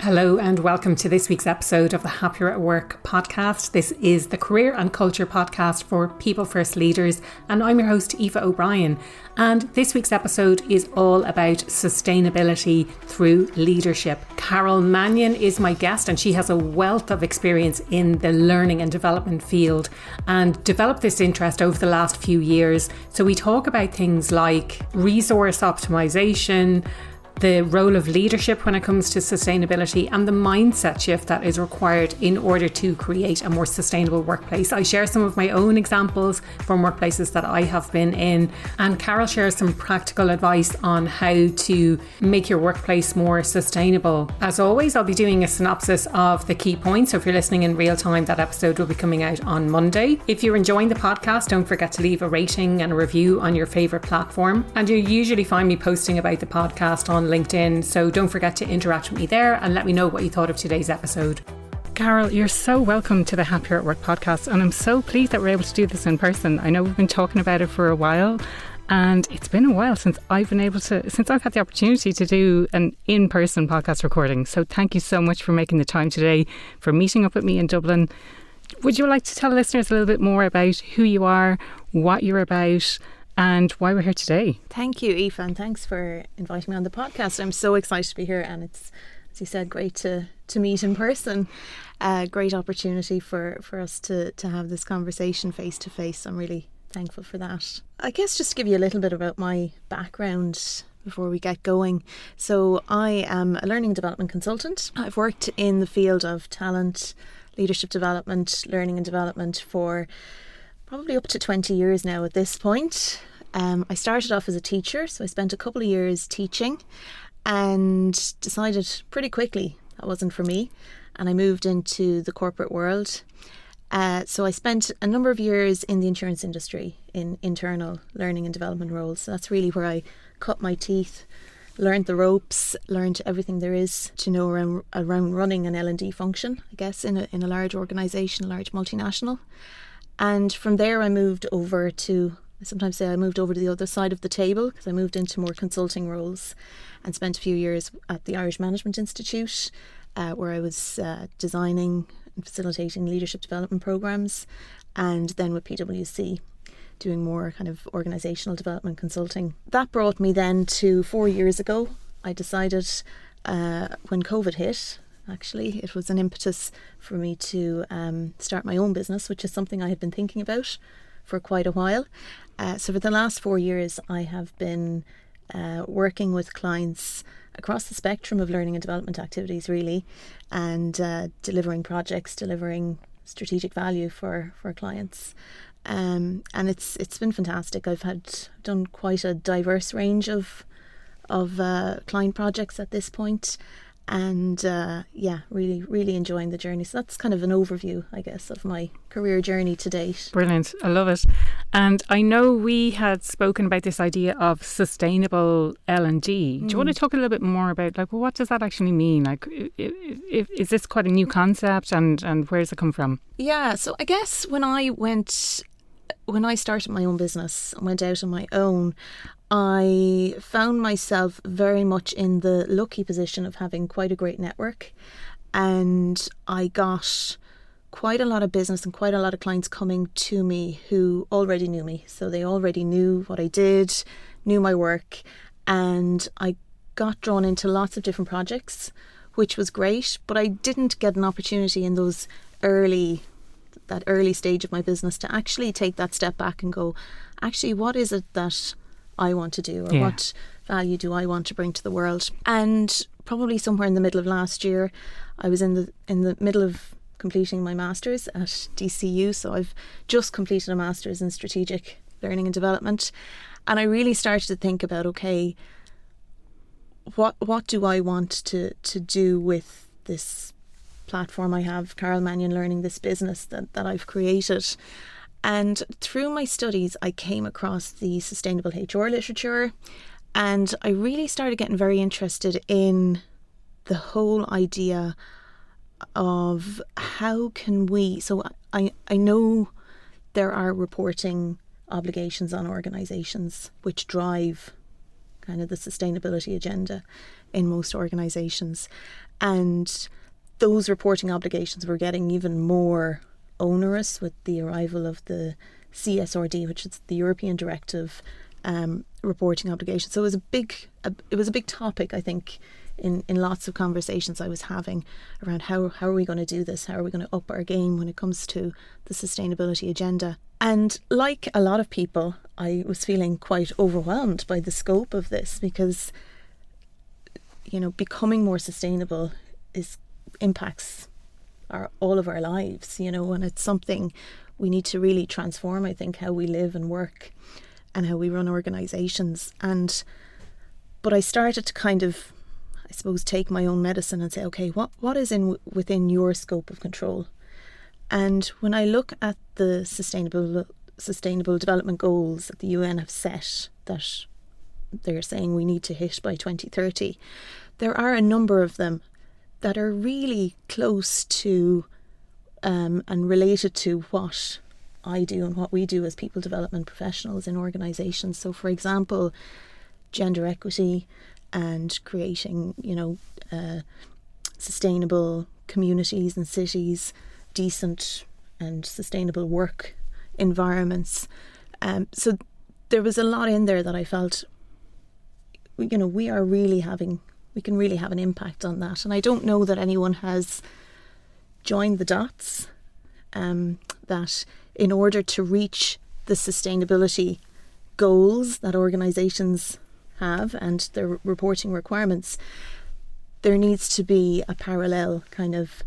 Hello and welcome to this week's episode of the Happier at Work podcast. This is the Career and Culture podcast for People First Leaders, and I'm your host, Aoife O'Brien. And this week's episode is all about sustainability through leadership. Carol Mannion is my guest, and she has a wealth of experience in the learning and development field and developed this interest over the last few years. So we talk about things like resource optimisation, the role of leadership when it comes to sustainability, and the mindset shift that is required in order to create a more sustainable workplace. I share some of my own examples from workplaces that I have been in, and Carol shares some practical advice on how to make your workplace more sustainable. As always, I'll be doing a synopsis of the key points, so if you're listening in real time, that episode will be coming out on Monday. If you're enjoying the podcast, don't forget to leave a rating and a review on your favourite platform, and you'll usually find me posting about the podcast on LinkedIn, so don't forget to interact with me there and let me know what you thought of today's episode. Carol, you're so welcome to the Happier at Work podcast, and I'm so pleased that we're able to do this in person. I know we've been talking about it for a while, and it's been a while since I've had the opportunity to do an in-person podcast recording. So thank you so much for making the time today, for meeting up with me in Dublin. Would you like to tell listeners a little bit more about who you are, what you're about, and why we're here today? Thank you, Aoife, and thanks for inviting me on the podcast. I'm so excited to be here, and it's, as you said, great to meet in person. Great opportunity for us to have this conversation face to face. I'm really thankful for that. I guess just to give you a little bit about my background before we get going. So I am a learning and development consultant. I've worked in the field of talent, leadership development, learning and development for probably up to 20 years now at this point. I started off as a teacher, so I spent a couple of years teaching and decided pretty quickly that wasn't for me, and I moved into the corporate world. So I spent a number of years in the insurance industry in internal learning and development roles. So that's really where I cut my teeth, learned the ropes, learned everything there is to know around running an L&D function, I guess, in a large organisation, a large multinational. And from there I moved over to, I sometimes say I moved over to the other side of the table, because I moved into more consulting roles and spent a few years at the Irish Management Institute, where I was designing and facilitating leadership development programmes, and then with PwC doing more kind of organisational development consulting. That brought me then to 4 years ago. I decided when COVID hit, actually, it was an impetus for me to start my own business, which is something I had been thinking about for quite a while. So for the last 4 years, I have been working with clients across the spectrum of learning and development activities, really, and delivering projects, delivering strategic value for clients. And it's been fantastic. I've done quite a diverse range of client projects at this point. And really enjoying the journey. So that's kind of an overview, I guess, of my career journey to date. Brilliant. I love it. And I know we had spoken about this idea of sustainable L&D. Do you want to talk a little bit more about, like, what does that actually mean? Like, is this quite a new concept, and where does it come from? Yeah, so I guess when I started my own business and went out on my own, I found myself very much in the lucky position of having quite a great network, and I got quite a lot of business and quite a lot of clients coming to me who already knew me. So they already knew what I did, knew my work, and I got drawn into lots of different projects, which was great, but I didn't get an opportunity in that early stage of my business to actually take that step back and go, actually, what is it that I want to do, or what value do I want to bring to the world? And probably somewhere in the middle of last year, I was in the middle of completing my master's at DCU. So I've just completed a master's in strategic learning and development, and I really started to think about, okay, what do I want to do with this platform I have, Carol Mannion Learning, this business that I've created. And through my studies, I came across the sustainable HR literature, and I really started getting very interested in the whole idea of how can we, so I know there are reporting obligations on organisations which drive kind of the sustainability agenda in most organisations. And those reporting obligations were getting even more onerous with the arrival of the CSRD, which is the European Directive reporting obligation. So it was a big topic, I think, in lots of conversations I was having around how are we going to do this? How are we going to up our game when it comes to the sustainability agenda? And like a lot of people, I was feeling quite overwhelmed by the scope of this, because, you know, becoming more sustainable impacts all of our lives, you know, and it's something we need to really transform, I think, how we live and work and how we run organisations. But I started to kind of, I suppose, take my own medicine and say, okay, what is within your scope of control? And when I look at the sustainable development goals that the UN have set, that they're saying we need to hit by 2030, there are a number of them that are really close to and related to what I do and what we do as people development professionals in organisations. So, for example, gender equity and creating, you know, sustainable communities and cities, decent and sustainable work environments. So there was a lot in there that I felt, you know, we can really have an impact on that. And I don't know that anyone has joined the dots, that in order to reach the sustainability goals that organisations have and their reporting requirements, there needs to be a parallel kind of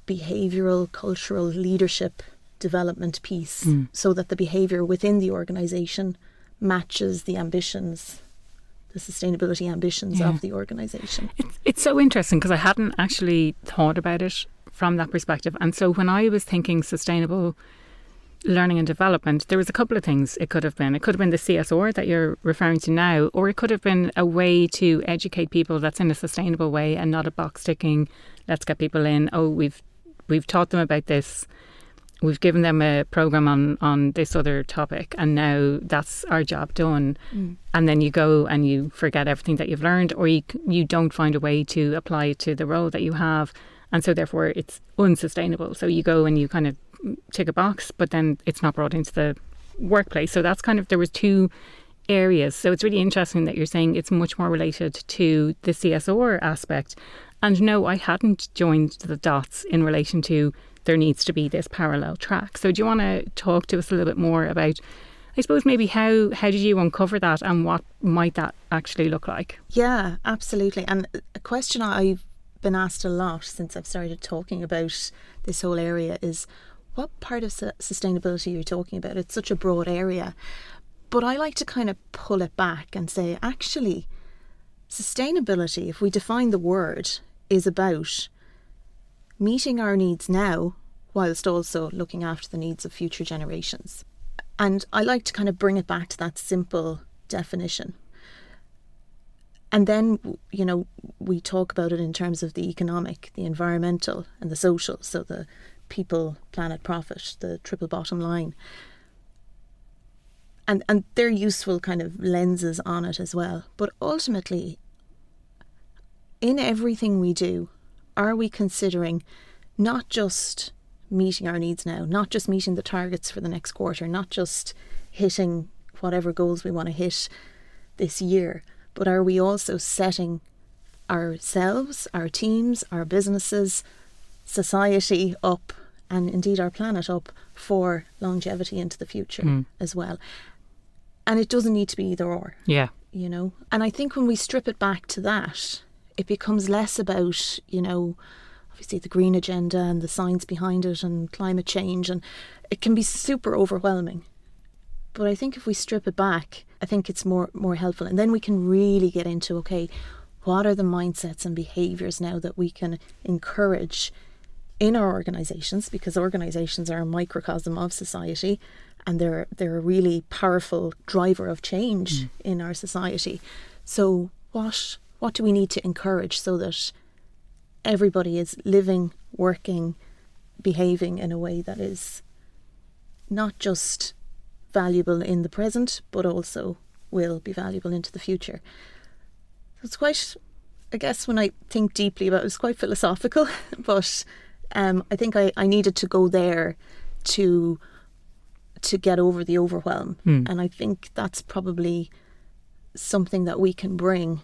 behavioural, cultural leadership development piece, so that the behaviour within the organisation matches the ambitions, the sustainability ambitions of the organisation. It's so interesting, because I hadn't actually thought about it from that perspective. And so when I was thinking sustainable learning and development, there was a couple of things it could have been. It could have been the CSR that you're referring to now, or it could have been a way to educate people that's in a sustainable way and not a box ticking, let's get people in, oh, we've taught them about this, we've given them a programme on this other topic, and now that's our job done. And then you go and you forget everything that you've learned, or you don't find a way to apply it to the role that you have, and so therefore it's unsustainable. So you go and you kind of tick a box, but then it's not brought into the workplace. So that's kind of, there was two areas. So it's really interesting that you're saying it's much more related to the CSR aspect. And no, I hadn't joined the dots in relation to there needs to be this parallel track. So do you want to talk to us a little bit more about, I suppose, maybe how did you uncover that, and what might that actually look like? Yeah, absolutely. And a question I've been asked a lot since I've started talking about this whole area is, what part of sustainability are you talking about? It's such a broad area. But I like to kind of pull it back and say, actually, sustainability, if we define the word, is about meeting our needs now whilst also looking after the needs of future generations. And I like to kind of bring it back to that simple definition. And then, you know, we talk about it in terms of the economic, the environmental and the social. So the people, planet, profit, the triple bottom line. And they're useful kind of lenses on it as well. But ultimately, in everything we do, are we considering not just meeting our needs now, not just meeting the targets for the next quarter, not just hitting whatever goals we want to hit this year, but are we also setting ourselves, our teams, our businesses, society up, and indeed our planet up for longevity into the future as well? And it doesn't need to be either or. Yeah. You know, and I think when we strip it back to that, it becomes less about, you know, obviously the green agenda and the science behind it and climate change, and it can be super overwhelming. But I think if we strip it back, I think it's more helpful. And then we can really get into, okay, what are the mindsets and behaviours now that we can encourage in our organisations, because organisations are a microcosm of society, and they're a really powerful driver of change in our society. So what do we need to encourage so that everybody is living, working, behaving in a way that is not just valuable in the present, but also will be valuable into the future? So it's quite I guess when I think deeply about it, it's quite philosophical, but I think I needed to go there to get over the overwhelm. And I think that's probably something that we can bring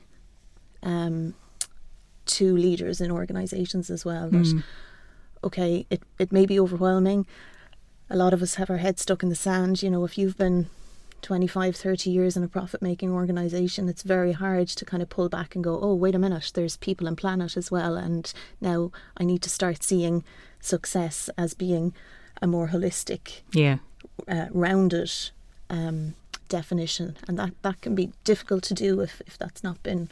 to leaders in organisations as well. That, okay, it may be overwhelming. A lot of us have our heads stuck in the sand. You know, if you've been 25, 30 years in a profit-making organisation, it's very hard to kind of pull back and go, oh, wait a minute, there's people and planet as well. And now I need to start seeing success as being a more holistic, rounded definition. And that can be difficult to do if that's not been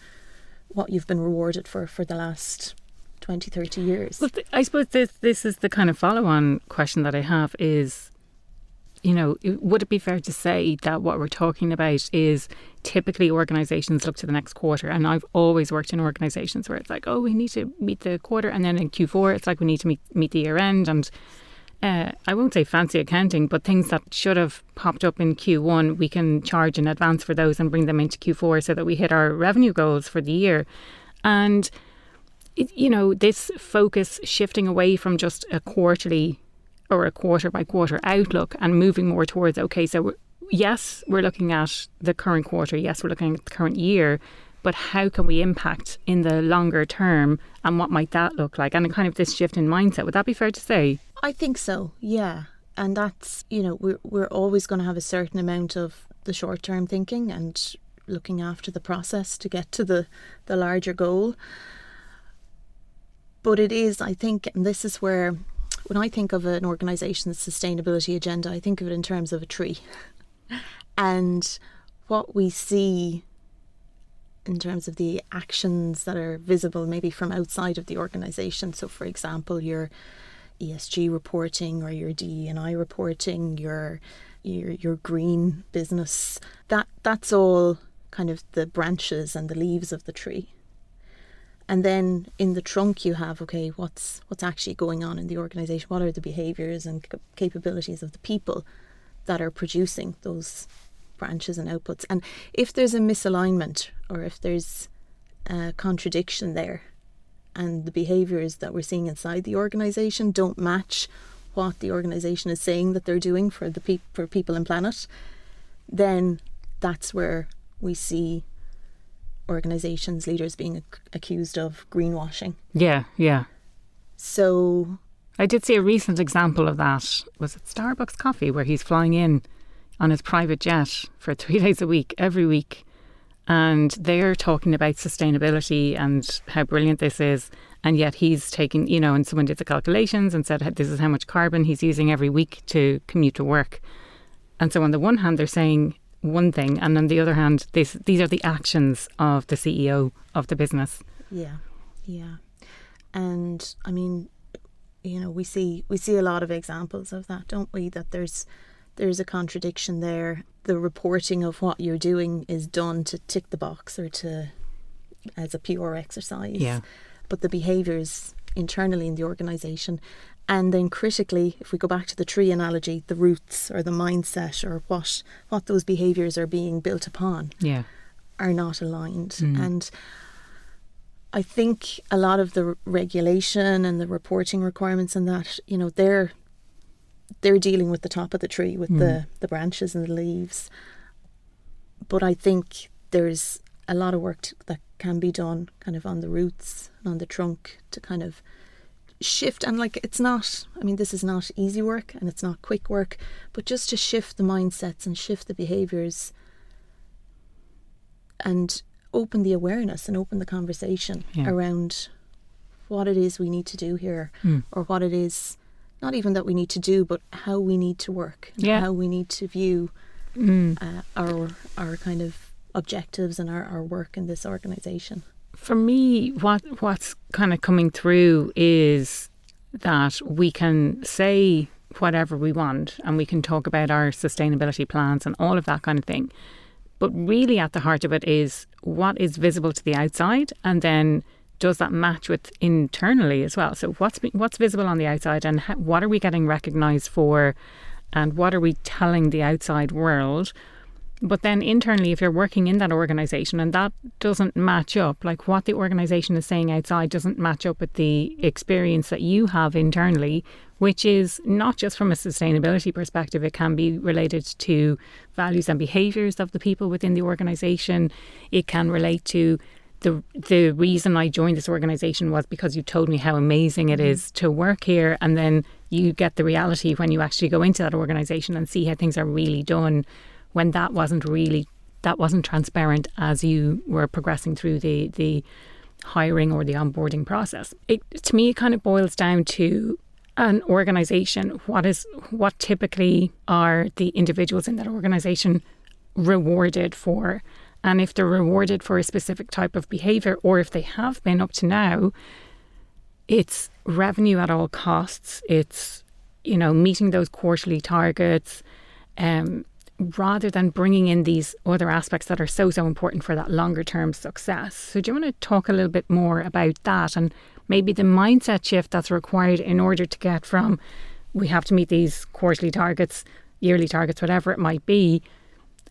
what you've been rewarded for the last 20, 30 years. Well, I suppose this is the kind of follow-on question that I have is, you know, would it be fair to say that what we're talking about is typically organisations look to the next quarter? And I've always worked in organisations where it's like, oh, we need to meet the quarter. And then in Q4, it's like we need to meet the year end. And I won't say fancy accounting, but things that should have popped up in Q1, we can charge in advance for those and bring them into Q4 so that we hit our revenue goals for the year. And, you know, this focus shifting away from just a quarterly or a quarter by quarter outlook and moving more towards, okay, so we're looking at the current quarter, yes, we're looking at the current year, but how can we impact in the longer term and what might that look like? And kind of this shift in mindset, would that be fair to say? I think so, yeah. And that's, you know, we're always going to have a certain amount of the short-term thinking and looking after the process to get to the larger goal. But it is, I think, and this is where, when I think of an organisation's sustainability agenda, I think of it in terms of a tree. And what we see in terms of the actions that are visible maybe from outside of the organisation. So, for example, your ESG reporting or your DE&I reporting, your green business, that's all kind of the branches and the leaves of the tree. And then in the trunk you have, okay, what's actually going on in the organisation? What are the behaviours and capabilities of the people that are producing those branches and outputs? And if there's a misalignment or if there's a contradiction there and the behaviours that we're seeing inside the organisation don't match what the organisation is saying that they're doing for people and planet, then that's where we see organisations, leaders being accused of greenwashing. Yeah. So I did see a recent example of that. Was it Starbucks Coffee, where he's flying in on his private jet for 3 days a week, every week. And they're talking about sustainability and how brilliant this is. And yet he's taking, you know, and someone did the calculations and said, this is how much carbon he's using every week to commute to work. And so on the one hand, they're saying one thing, and on the other hand, these are the actions of the CEO of the business. Yeah. And I mean, you know, we see a lot of examples of that, don't we? That there's a contradiction there. The reporting of what you're doing is done to tick the box or as a PR exercise. Yeah. But the behaviours internally in the organisation, and then critically, if we go back to the tree analogy, the roots or the mindset or what those behaviours are being built upon, are not aligned. And I think a lot of the regulation and the reporting requirements and that, you know, they're dealing with the top of the tree, with the branches and the leaves. But I think there's a lot of work that can be done kind of on the roots and on the trunk to kind of shift. And like, it's not, I mean, this is not easy work and it's not quick work, but just to shift the mindsets and shift the behaviours and open the awareness and open the conversation around what it is we need to do here, or what it is, not even that we need to do, but how we need to work, and how we need to view our kind of objectives and our work in this organisation. For me, what's kind of coming through is that we can say whatever we want and we can talk about our sustainability plans and all of that kind of thing. But really at the heart of it is what is visible to the outside, and then does that match with internally as well? So what's visible on the outside, and what are we getting recognised for, and what are we telling the outside world? But then internally, if you're working in that organisation and that doesn't match up, like what the organisation is saying outside doesn't match up with the experience that you have internally, which is not just from a sustainability perspective, it can be related to values and behaviours of the people within the organisation. It can relate to the reason I joined this organisation was because you told me how amazing it is to work here, and then you get the reality when you actually go into that organisation and see how things are really done, when that wasn't transparent as you were progressing through the hiring or the onboarding process. To me, it kind of boils down to an organisation. What typically are the individuals in that organisation rewarded for? And if they're rewarded for a specific type of behaviour, or if they have been up to now, it's revenue at all costs. It's, meeting those quarterly targets, rather than bringing in these other aspects that are so important for that longer term success. So do you want to talk a little bit more about that, and maybe the mindset shift that's required in order to get from, we have to meet these quarterly targets, yearly targets, whatever it might be,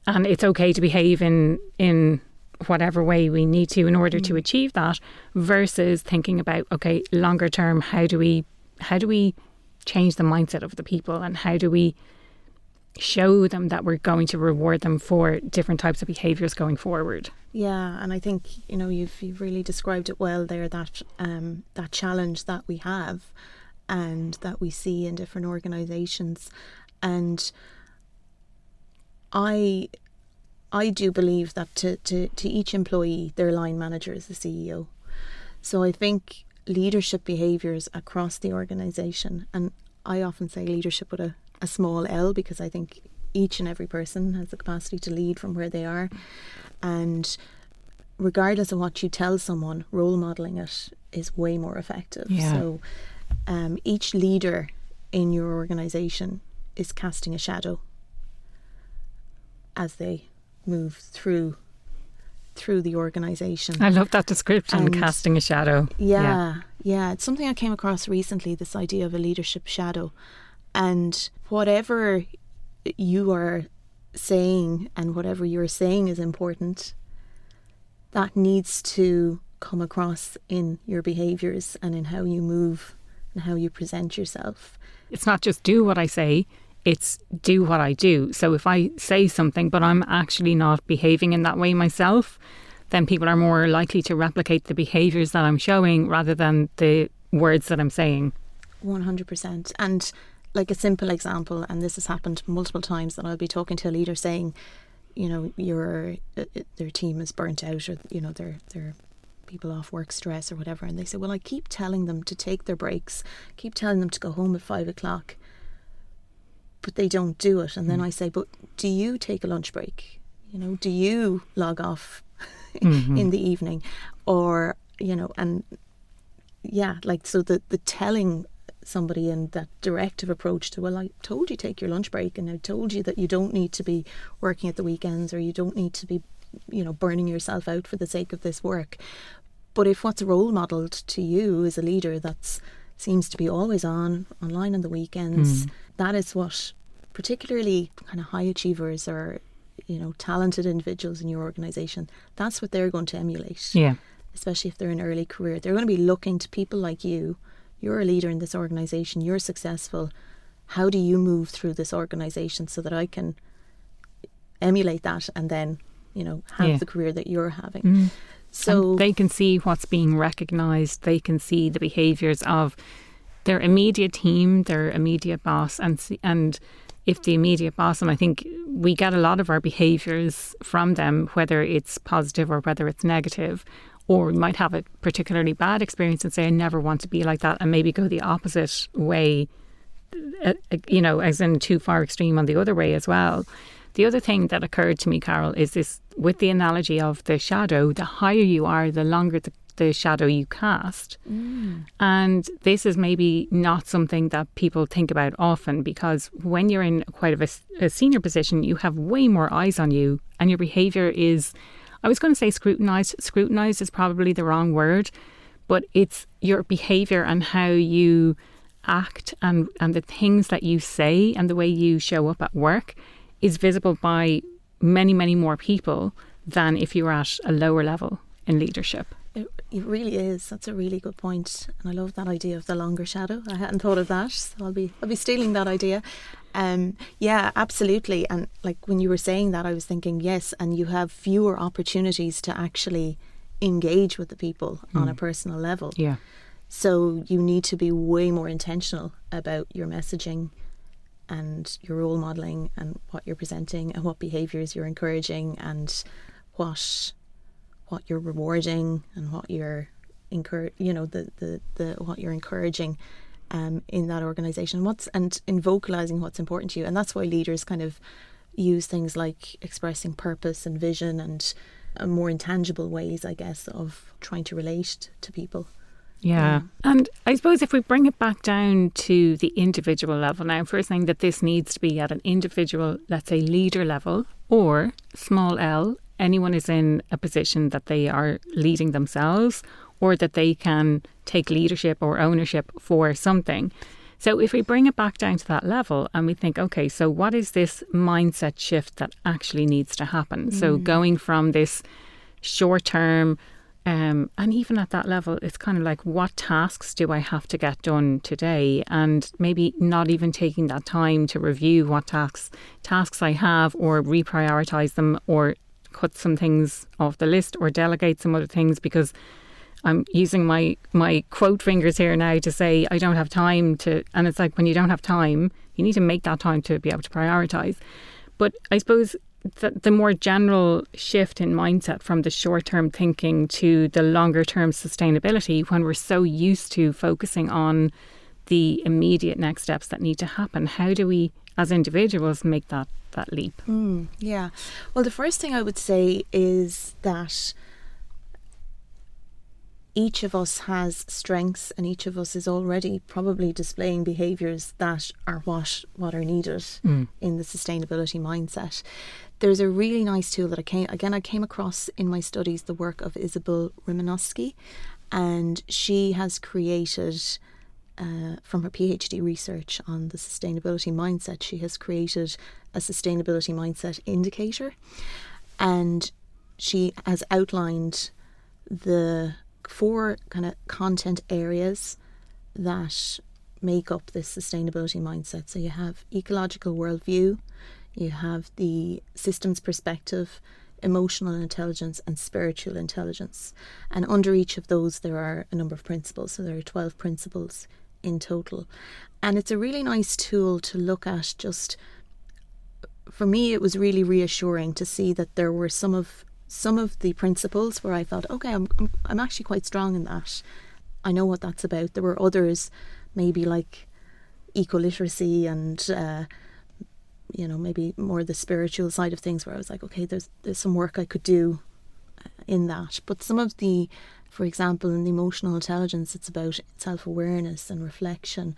and it's okay to behave in whatever way we need to in order to achieve that, versus thinking about, okay, longer term, how do we change the mindset of the people, and how do we show them that we're going to reward them for different types of behaviours going forward? Yeah, and I think you've really described it well there, that that challenge that we have and that we see in different organisations. And I do believe that to each employee, their line manager is the CEO. So I think leadership behaviours across the organisation, and I often say leadership with a small L, because I think each and every person has the capacity to lead from where they are. And regardless of what you tell someone, role modelling it is way more effective. Yeah. So each leader in your organisation is casting a shadow as they move through the organisation. I love that description, casting a shadow. Yeah. It's something I came across recently, this idea of a leadership shadow. And whatever you are saying and whatever you're saying is important, that needs to come across in your behaviours and in how you move and how you present yourself. It's not just do what I say, it's do what I do. So if I say something but I'm actually not behaving in that way myself, then people are more likely to replicate the behaviours that I'm showing rather than the words that I'm saying. 100%. And like a simple example, and this has happened multiple times, that I'll be talking to a leader saying, their team is burnt out, or they're people off work stress or whatever, and they say, well, I keep telling them to take their breaks, keep telling them to go home at 5:00, but they don't do it. And then I say, but do you take a lunch break? Do you log off in the evening? Or so the telling somebody in that directive approach to, well, I told you take your lunch break, and I told you that you don't need to be working at the weekends, or you don't need to be burning yourself out for the sake of this work. But if what's role modelled to you as a leader that seems to be always online on the weekends, that is what particularly kind of high achievers or talented individuals in your organisation, that's what they're going to emulate. Yeah. Especially if they're in early career, they're going to be looking to people like you. You're a leader in this organisation, you're successful. How do you move through this organisation so that I can emulate that and then, have the career that you're having? So and they can see what's being recognised. They can see the behaviours of their immediate team, their immediate boss, and if the immediate boss, and I think we get a lot of our behaviours from them, whether it's positive or whether it's negative, or we might have a particularly bad experience and say, I never want to be like that, and maybe go the opposite way, as in too far extreme on the other way as well. The other thing that occurred to me, Carol, is this, with the analogy of the shadow, the higher you are, the longer the shadow you cast. And this is maybe not something that people think about often, because when you're in quite a senior position, you have way more eyes on you, and your behaviour is, I was going to say scrutinised. Scrutinised is probably the wrong word, but it's your behaviour and how you act and the things that you say and the way you show up at work is visible by many, many more people than if you were at a lower level in leadership. It really is. That's a really good point. And I love that idea of the longer shadow. I hadn't thought of that. So I'll be stealing that idea. Yeah, absolutely. And like when you were saying that, I was thinking, yes, and you have fewer opportunities to actually engage with the people on a personal level. Yeah. So you need to be way more intentional about your messaging and your role modelling and what you're presenting and what behaviours you're encouraging and what you're rewarding and what you're what you're encouraging in that organisation, and in vocalising what's important to you. And that's why leaders kind of use things like expressing purpose and vision and more intangible ways, I guess, of trying to relate to people. Yeah. And I suppose if we bring it back down to the individual level now, first thing that this needs to be at an individual, let's say leader level, or small L, anyone is in a position that they are leading themselves or that they can take leadership or ownership for something. So if we bring it back down to that level and we think, okay, so what is this mindset shift that actually needs to happen? So going from this short term, and even at that level, it's kind of like, what tasks do I have to get done today? And maybe not even taking that time to review what tasks I have, or reprioritize them, or cut some things off the list, or delegate some other things, because I'm using my quote fingers here now to say I don't have time to. And it's like, when you don't have time, you need to make that time to be able to prioritise. But I suppose the more general shift in mindset from the short-term thinking to the longer-term sustainability, when we're so used to focusing on the immediate next steps that need to happen, how do we as individuals make that leap? Yeah. Well, the first thing I would say is that each of us has strengths, and each of us is already probably displaying behaviours that are what are needed in the sustainability mindset. There's a really nice tool that I came across in my studies, the work of Isabel Rymanowski, and she has created, from her PhD research on the sustainability mindset, she has created a sustainability mindset indicator, and she has outlined the 4 kind of content areas that make up this sustainability mindset. So you have ecological worldview, you have the systems perspective, emotional intelligence, and spiritual intelligence. And under each of those there are a number of principles. So there are 12 principles in total. And it's a really nice tool to look at. Just for me, it was really reassuring to see that there were some of the principles where I felt, okay, I'm actually quite strong in that. I know what that's about. There were others, maybe like eco-literacy and maybe more the spiritual side of things, where I was like, okay, there's some work I could do in that. But some of the, for example, in the emotional intelligence, it's about self-awareness and reflection.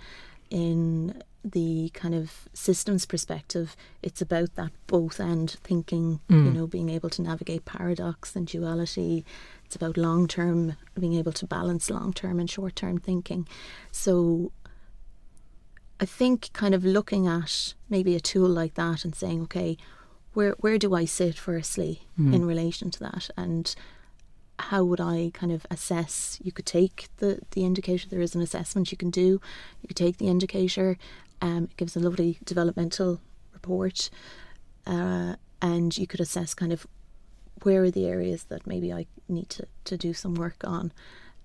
In the kind of systems perspective, it's about that both and thinking, being able to navigate paradox and duality. It's about long-term, being able to balance long-term and short-term thinking. So I think kind of looking at maybe a tool like that and saying, okay, where do I sit firstly in relation to that, and how would I kind of assess? You could take the indicator. There is an assessment you can do. You could take the indicator. It gives a lovely developmental report, and you could assess kind of where are the areas that maybe I need to do some work on.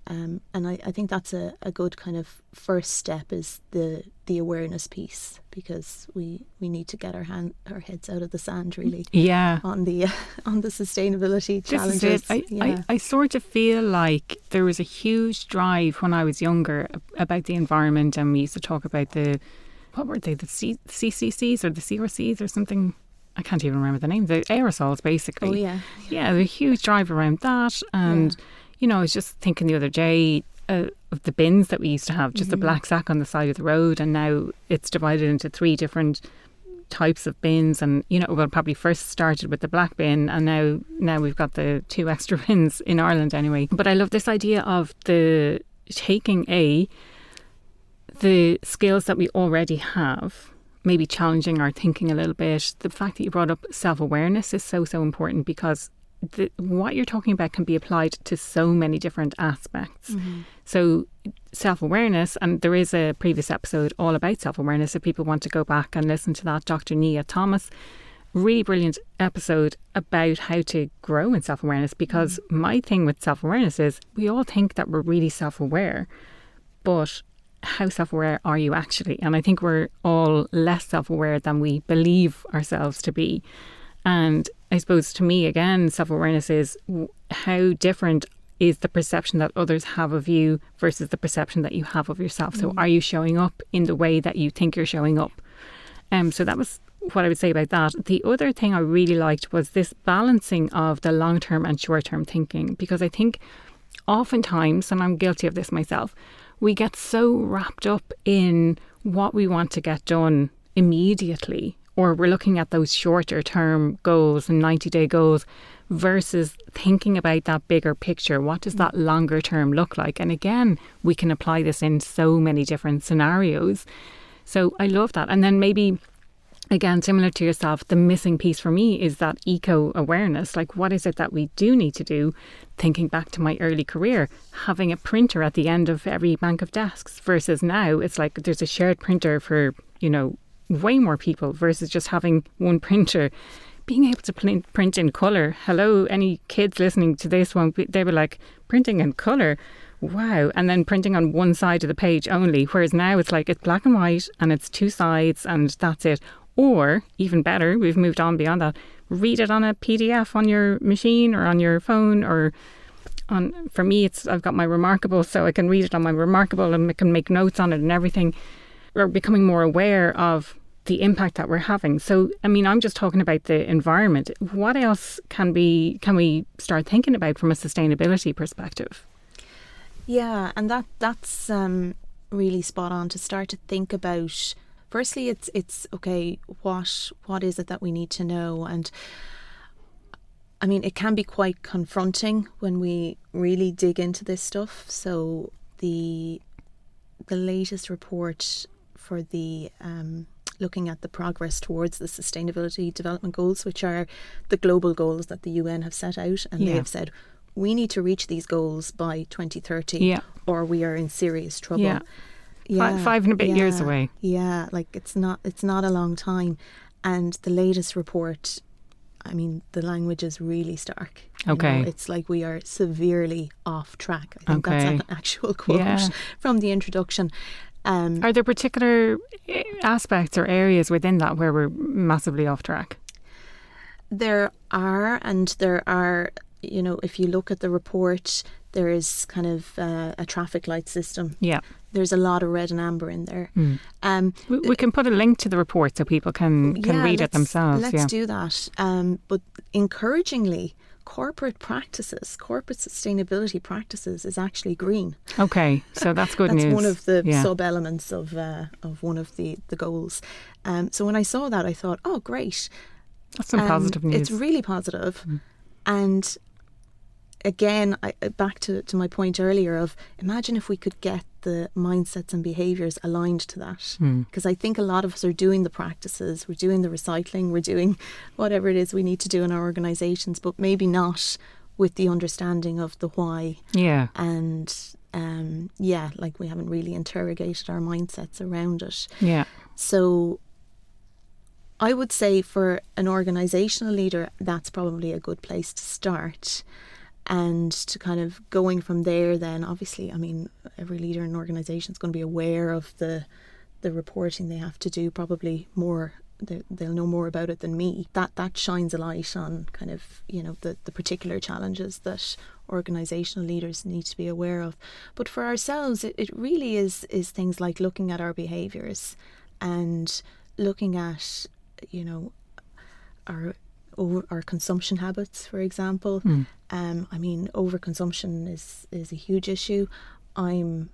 And I think that's a good kind of first step, is the awareness piece, because we need to get our heads out of the sand, really. Yeah. On the sustainability challenges. This is it. I sort of feel like there was a huge drive when I was younger about the environment, and we used to talk about the CCCs or the CRCs or something. I can't even remember the name. The aerosols, basically. Oh yeah. Yeah, the huge drive around that, and. Yeah. I was just thinking the other day of the bins that we used to have, just a black sack on the side of the road, and now it's divided into 3 different types of bins. And probably first started with the black bin, and now we've got the 2 extra bins in Ireland anyway. But I love this idea of taking the skills that we already have, maybe challenging our thinking a little bit. The fact that you brought up self-awareness is so important, because what you're talking about can be applied to so many different aspects. So self-awareness, and there is a previous episode all about self-awareness if people want to go back and listen to that. Dr. Nia Thomas, really brilliant episode about how to grow in self-awareness, because my thing with self-awareness is we all think that we're really self-aware, but how self-aware are you actually? And I think we're all less self-aware than we believe ourselves to be. And I suppose to me, again, self-awareness is how different is the perception that others have of you versus the perception that you have of yourself. So are you showing up in the way that you think you're showing up? So that was what I would say about that. The other thing I really liked was this balancing of the long-term and short-term thinking, because I think oftentimes, and I'm guilty of this myself, we get so wrapped up in what we want to get done immediately, or we're looking at those shorter term goals and 90-day goals versus thinking about that bigger picture. What does that longer term look like? And again, we can apply this in so many different scenarios. So I love that. And then maybe, again, similar to yourself, the missing piece for me is that eco-awareness. Like, what is it that we do need to do? Thinking back to my early career, having a printer at the end of every bank of desks versus now it's like there's a shared printer for, way more people versus just having one printer. Being able to print in colour. Hello, any kids listening to this one, they were like, printing in colour? Wow. And then printing on one side of the page only. Whereas now it's like, it's black and white and it's two sides and that's it. Or even better, we've moved on beyond that, read it on a PDF on your machine or on your phone, or for me, I've got my Remarkable, so I can read it on my Remarkable and I can make notes on it and everything. We're becoming more aware of the impact that we're having. So, I mean, I'm just talking about the environment. What else can we start thinking about from a sustainability perspective? Yeah, and that's really spot on to start to think about. Firstly, it's okay, what is it that we need to know? And I mean, it can be quite confronting when we really dig into this stuff. So the latest report for the looking at the progress towards the Sustainability Development Goals, which are the global goals that the UN have set out, and they have said we need to reach these goals by 2030 or we are in serious trouble. Five and a bit years away. Yeah, like it's not a long time. And the latest report, I mean, the language is really stark. Okay. It's like we are severely off track. I think that's an actual quote from the introduction. Are there particular aspects or areas within that where we're massively off track? There are, if you look at the report, there is kind of a traffic light system. Yeah. There's a lot of red and amber in there. We can put a link to the report so people can read it themselves. Let's do that. But encouragingly, corporate sustainability practices is actually green. Okay, so that's good news. That's one of the sub-elements of one of the goals. So when I saw that, I thought, oh, great. That's some positive news. It's really positive. And again, back to my point earlier of imagine if we could get the mindsets and behaviours aligned to that. Because I think a lot of us are doing the practices, we're doing the recycling, we're doing whatever it is we need to do in our organisations, but maybe not with the understanding of the why. Yeah. And like we haven't really interrogated our mindsets around it. Yeah. So I would say for an organisational leader, that's probably a good place to start. And to kind of going from there, then obviously, I mean, every leader in an organisation is going to be aware of the reporting they have to do, probably more. They'll know more about it than me. That shines a light on kind of, the particular challenges that organisational leaders need to be aware of. But for ourselves, it really is things like looking at our behaviours and looking at, our consumption habits, for example. I mean, overconsumption is a huge issue. I'm,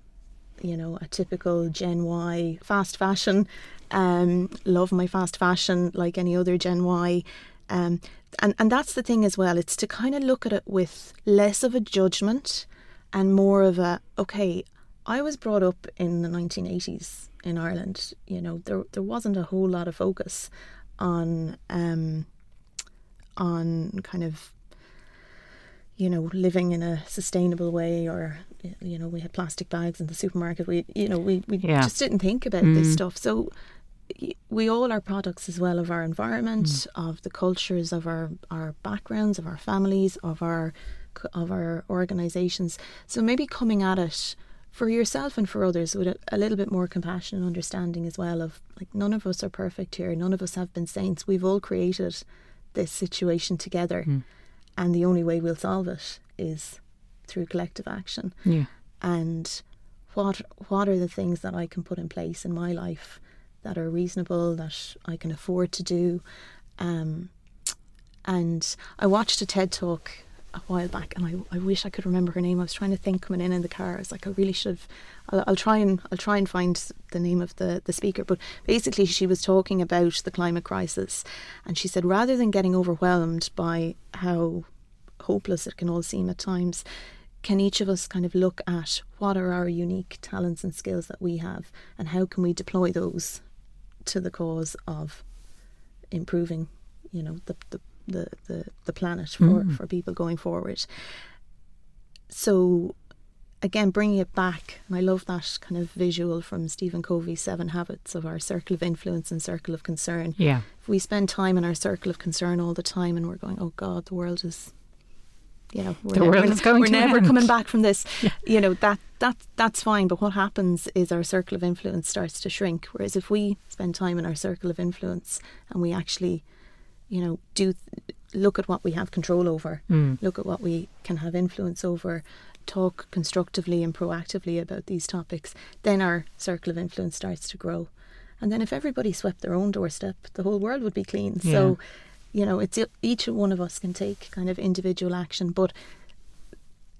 a typical Gen Y fast fashion. Love my fast fashion like any other Gen Y. And that's the thing as well. It's to kind of look at it with less of a judgment and more of a, okay, I was brought up in the 1980s in Ireland, you know, there wasn't a whole lot of focus on kind of, you know, living in a sustainable way, or, you know, we had plastic bags in the supermarket. We just didn't think about this stuff. So we all are products as well of our environment, of the cultures, of our backgrounds, of our families, of our organisations. So maybe coming at it for yourself and for others with a little bit more compassion and understanding as well, of like, none of us are perfect here. None of us have been saints. We've all created this situation together, and the only way we'll solve it is through collective action. And what are the things that I can put in place in my life that are reasonable, that I can afford to do? And I watched a TED talk a while back, and I wish I could remember her name. I was trying to think coming in the car. I was like, I really should have. I'll try and find the name of the speaker. But basically, she was talking about the climate crisis, and she said, rather than getting overwhelmed by how hopeless it can all seem at times, can each of us kind of look at what are our unique talents and skills that we have, and how can we deploy those to the cause of improving, you know, the planet for people going forward. So again, bringing it back, and I love that kind of visual from Stephen Covey's 7 Habits of our circle of influence and circle of concern. If we spend time in our circle of concern all the time, and we're going, oh God, the world is, you know, we're never coming back from this, you know, that's fine. But what happens is our circle of influence starts to shrink. Whereas if we spend time in our circle of influence, and we actually, you know, look at what we have control over, look at what we can have influence over, talk constructively and proactively about these topics, then our circle of influence starts to grow. And then if everybody swept their own doorstep, the whole world would be clean. So, you know, it's each one of us can take kind of individual action. But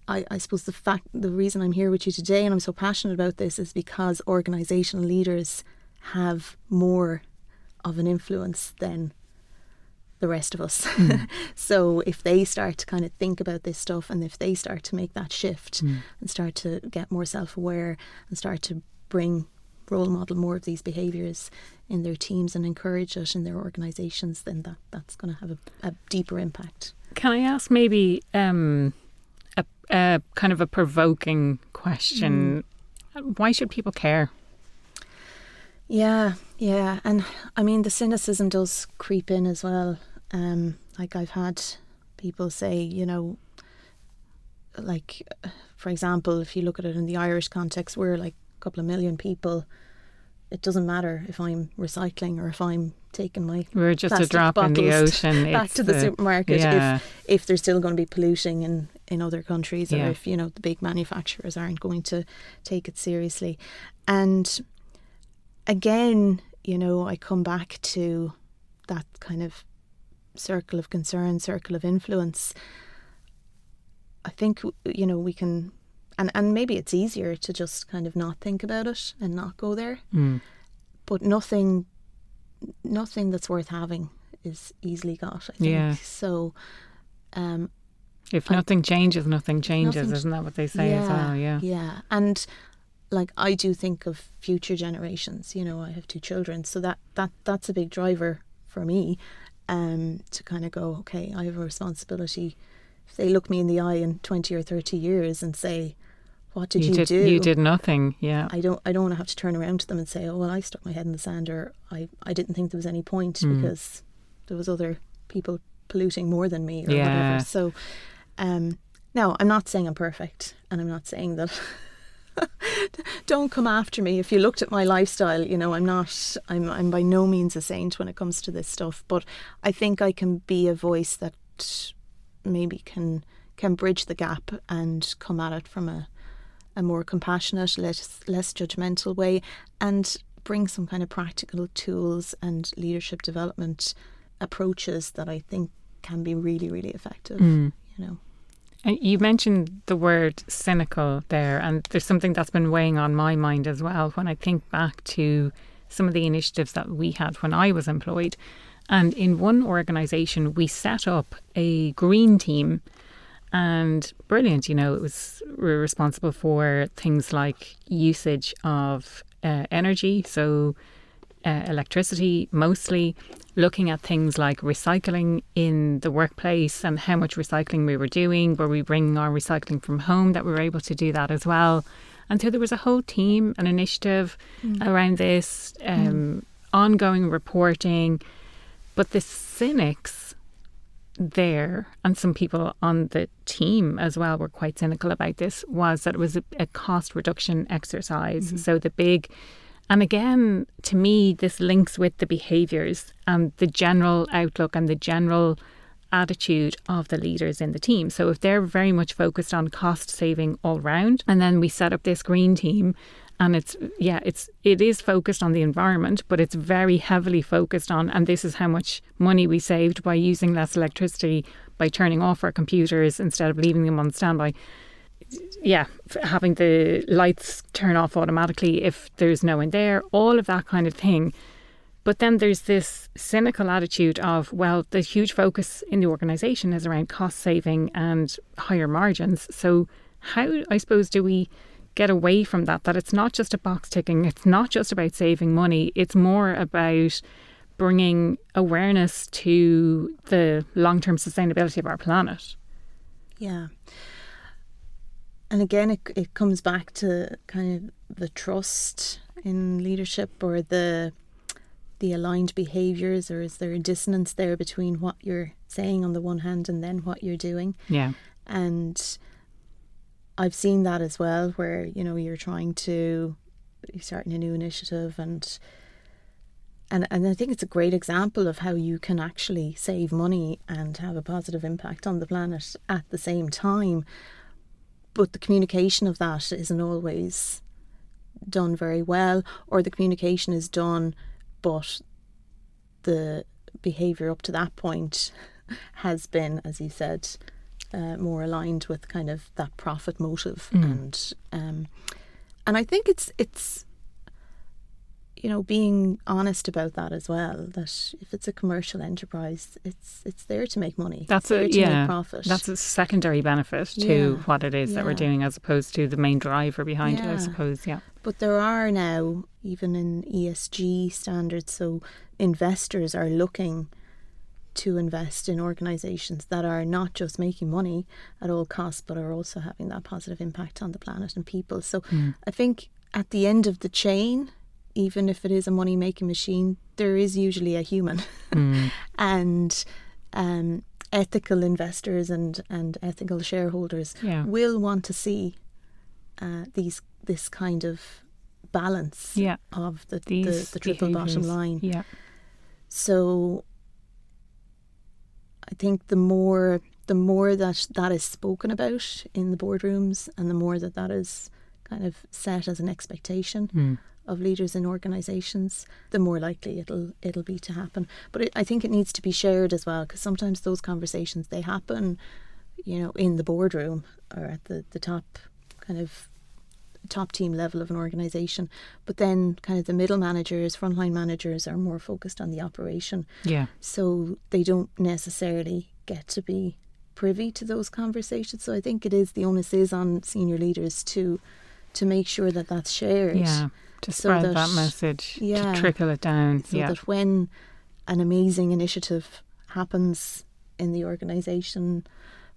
I suppose the reason I'm here with you today and I'm so passionate about this is because organisational leaders have more of an influence than the rest of us. So if they start to kind of think about this stuff, and if they start to make that shift and start to get more self-aware and start to role model more of these behaviours in their teams and encourage it in their organisations, then that's going to have a deeper impact. Can I ask maybe a kind of a provoking question? Why should people care? Yeah. And I mean, the cynicism does creep in as well. Like, I've had people say, you know, like, for example, if you look at it in the Irish context, we're like a couple of million people. It doesn't matter if I'm recycling or if I'm taking my we're just a drop in the ocean back to the supermarket. If they're still going to be polluting in other countries, or if, you know, the big manufacturers aren't going to take it seriously. And again, you know, I come back to that kind of circle of concern, circle of influence. I think, you know, we can, and maybe it's easier to just kind of not think about it and not go there. But nothing that's worth having is easily got, I think. So if nothing changes, nothing changes. Isn't that what they say as well? Yeah. And like, I do think of future generations. You know, I have 2 children, so that's a big driver for me, to kind of go, okay, I have a responsibility. If they look me in the eye in 20 or 30 years and say, what did you do? You did nothing. I don't want to have to turn around to them and say, oh, well, I stuck my head in the sand, or I didn't think there was any point because there was other people polluting more than me, or whatever. So now, I'm not saying I'm perfect, and I'm not saying that don't come after me if you looked at my lifestyle. You know, I'm by no means a saint when it comes to this stuff, but I think I can be a voice that maybe can bridge the gap and come at it from a more compassionate, less judgmental way, and bring some kind of practical tools and leadership development approaches that I think can be really, really effective. You know. You mentioned the word cynical there, and there's something that's been weighing on my mind as well when I think back to some of the initiatives that we had when I was employed. And in one organisation, we set up a green team, and brilliant, you know, we were responsible for things like usage of energy, so electricity mostly, looking at things like recycling in the workplace and how much recycling we were doing. Were we bringing our recycling from home, that we were able to do that as well? And so there was a whole team, an initiative around this, ongoing reporting. But the cynics there, and some people on the team as well were quite cynical about this, was that it was a cost reduction exercise. So the big... And again, to me, this links with the behaviours and the general outlook and the general attitude of the leaders in the team. So if they're very much focused on cost saving all round, and then we set up this green team, and it is focused on the environment, but it's very heavily focused on, and this is how much money we saved by using less electricity, by turning off our computers instead of leaving them on standby. Yeah, having the lights turn off automatically if there's no one there, all of that kind of thing. But then there's this cynical attitude of, well, the huge focus in the organisation is around cost saving and higher margins. So how, I suppose, do we get away from that it's not just a box ticking, it's not just about saving money, it's more about bringing awareness to the long-term sustainability of our planet? Yeah. And again, it comes back to kind of the trust in leadership, or the aligned behaviours, or is there a dissonance there between what you're saying on the one hand and then what you're doing? Yeah. And I've seen that as well, where, you're starting a new initiative, and I think it's a great example of how you can actually save money and have a positive impact on the planet at the same time. But the communication of that isn't always done very well, or the communication is done, but the behaviour up to that point has been, as you said, more aligned with kind of that profit motive. And I think it's being honest about that as well, that if it's a commercial enterprise, it's there to make money. That's to make profit. That's a secondary benefit to what it is that we're doing, as opposed to the main driver behind it, I suppose. Yeah. But there are now, even in ESG standards, so investors are looking to invest in organisations that are not just making money at all costs, but are also having that positive impact on the planet and people. So I think at the end of the chain, even if it is a money-making machine, there is usually a human. And ethical investors and ethical shareholders will want to see this kind of balance of the triple bottom line. Yeah. So I think the more that is spoken about in the boardrooms, and the more that is kind of set as an expectation of leaders in organisations, the more likely it'll be to happen. But I think it needs to be shared as well, because sometimes those conversations, they happen, in the boardroom or at the top team level of an organisation, but then kind of the middle managers, frontline managers are more focused on the operation. Yeah. So they don't necessarily get to be privy to those conversations. So I think the onus is on senior leaders to make sure that that's shared. Yeah. To spread that message, to trickle it down. So that when an amazing initiative happens in the organisation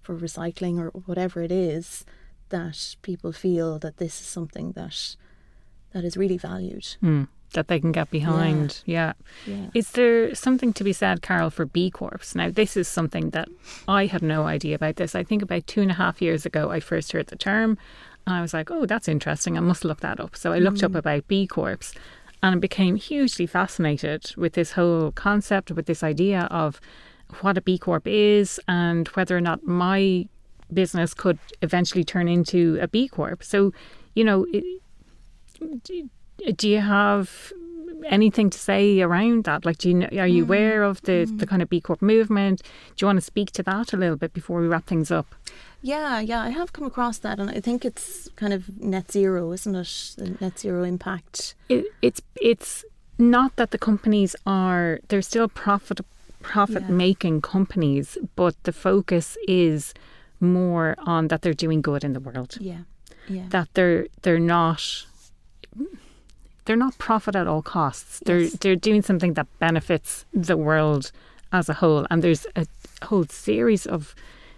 for recycling or whatever it is, that people feel that this is something that is really valued. That they can get behind. Yeah. Is there something to be said, Carol, for B Corps? Now, this is something that I had no idea about this. I think about 2.5 years ago, I first heard the term. And I was like, oh, that's interesting. I must look that up. So I looked up about B Corps and became hugely fascinated with this whole concept, with this idea of what a B Corp is and whether or not my business could eventually turn into a B Corp. So, do you have anything to say around that? Like, are you aware of the kind of B Corp movement? Do you want to speak to that a little bit before we wrap things up? Yeah, I have come across that, and I think it's kind of net zero, isn't it? The net zero impact. It's not that the companies they're still profit making companies, but the focus is more on that they're doing good in the world. Yeah. That they're not. they're not profit at all costs. Yes. They're doing something that benefits the world as a whole. And there's a whole series of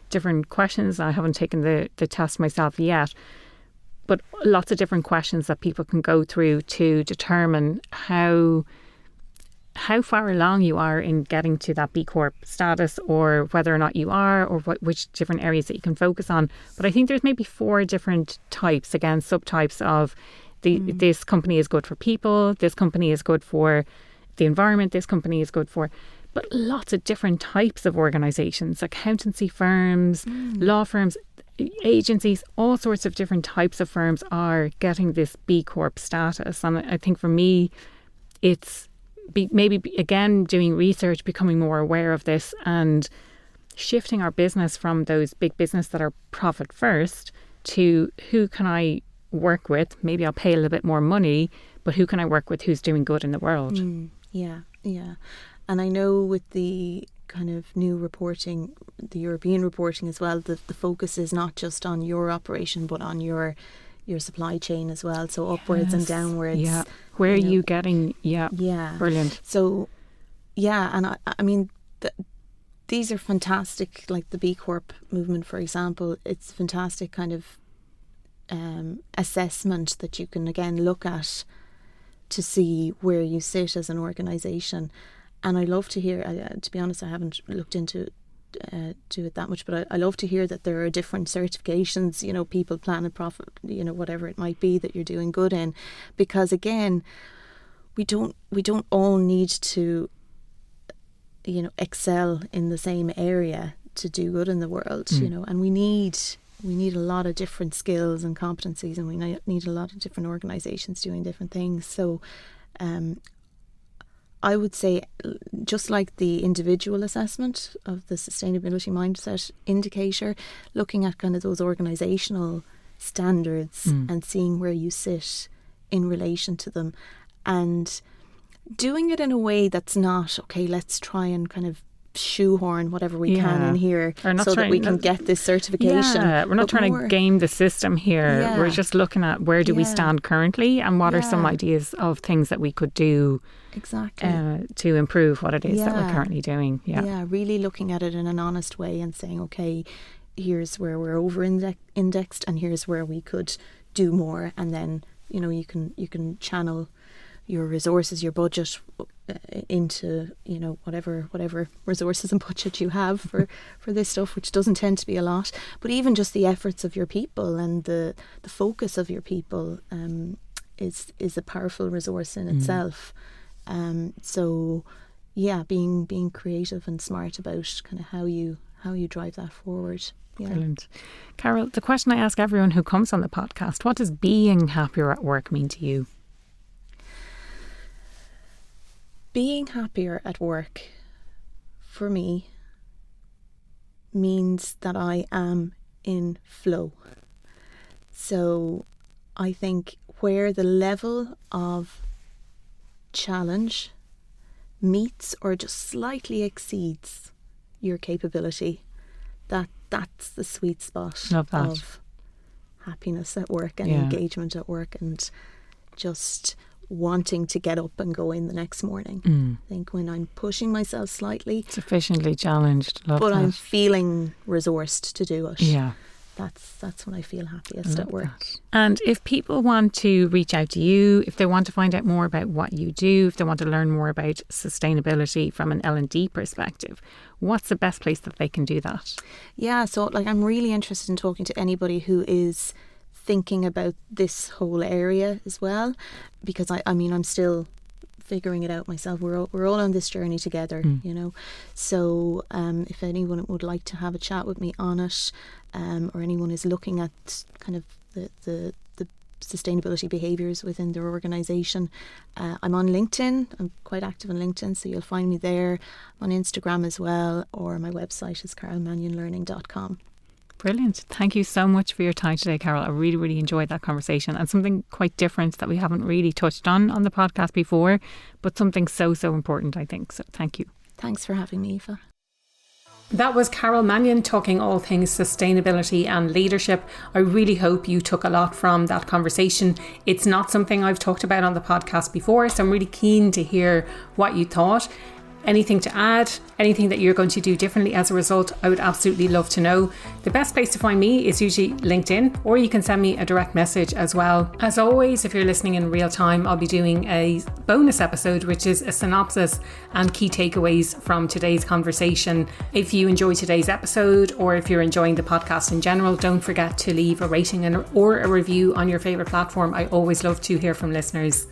different questions. I haven't taken the test myself yet, but lots of different questions that people can go through to determine how far along you are in getting to that B Corp status, or whether or not you are, or which different areas that you can focus on. But I think there's maybe 4 different types, again, subtypes of this company is good for people, this company is good for the environment, this company is good for... But lots of different types of organisations, accountancy firms, law firms, agencies, all sorts of different types of firms are getting this B Corp status. And I think for me, it's maybe again doing research, becoming more aware of this, and shifting our business from those big business that are profit first to who can I work with. Maybe I'll pay a little bit more money, but who can I work with who's doing good in the world? Yeah. And I know with the kind of new reporting, the European reporting as well, the focus is not just on your operation, but on your supply chain as well. So upwards and downwards. Yeah. Where are you getting? Yeah. Brilliant. So, yeah. And I mean, these are fantastic, like the B Corp movement, for example. It's fantastic kind of assessment that you can, again, look at to see where you sit as an organisation. And I love to hear, to be honest, I haven't looked into it that much, but I love to hear that there are different certifications, people, planet, profit, whatever it might be that you're doing good in. Because again, we don't all need to, excel in the same area to do good in the world, and we need a lot of different skills and competencies, and we need a lot of different organisations doing different things. So, I would say, just like the individual assessment of the sustainability mindset indicator, looking at kind of those organisational standards and seeing where you sit in relation to them, and doing it in a way that's not, okay, let's try and kind of shoehorn whatever we can in here so that we can get this certification. Yeah, we're not trying to game the system here. Yeah. We're just looking at where do we stand currently, and what are some ideas of things that we could do to improve what it is that we're currently doing. Yeah, really looking at it in an honest way and saying, okay, here's where we're over indexed, and here's where we could do more. And then you can channel your resources, your budget into whatever resources and budget you have for this stuff, which doesn't tend to be a lot. But even just the efforts of your people and the focus of your people is a powerful resource in itself. So yeah, being creative and smart about kind of how you drive that forward. Yeah. Brilliant. Carol, the question I ask everyone who comes on the podcast: what does being happier at work mean to you? Being happier at work, for me, means that I am in flow. So I think where the level of challenge meets or just slightly exceeds your capability, that's the sweet spot of happiness at work and engagement at work, and just wanting to get up and go in the next morning. I think when I'm pushing myself slightly, sufficiently challenged, I'm feeling resourced to do it. Yeah, that's when I feel happiest at work. That. And if people want to reach out to you, if they want to find out more about what you do, if they want to learn more about sustainability from an L&D perspective, what's the best place that they can do that? Yeah, so I'm really interested in talking to anybody who is thinking about this whole area as well, because I'm still figuring it out myself. We're all on this journey together, So if anyone would like to have a chat with me on it, or anyone is looking at kind of the sustainability behaviours within their organisation, I'm on LinkedIn. I'm quite active on LinkedIn, so you'll find me there. I'm on Instagram as well, or my website is carolmannionlearning.com. Brilliant. Thank you so much for your time today, Carol. I really, really enjoyed that conversation, and something quite different that we haven't really touched on the podcast before, but something so important, I think. So thank you. Thanks for having me, Aoife. That was Carol Mannion talking all things sustainability and leadership. I really hope you took a lot from that conversation. It's not something I've talked about on the podcast before, so I'm really keen to hear what you thought. Anything to add, anything that you're going to do differently as a result, I would absolutely love to know. The best place to find me is usually LinkedIn, or you can send me a direct message as well. As always, if you're listening in real time, I'll be doing a bonus episode, which is a synopsis and key takeaways from today's conversation. If you enjoyed today's episode, or if you're enjoying the podcast in general, don't forget to leave a rating or a review on your favourite platform. I always love to hear from listeners.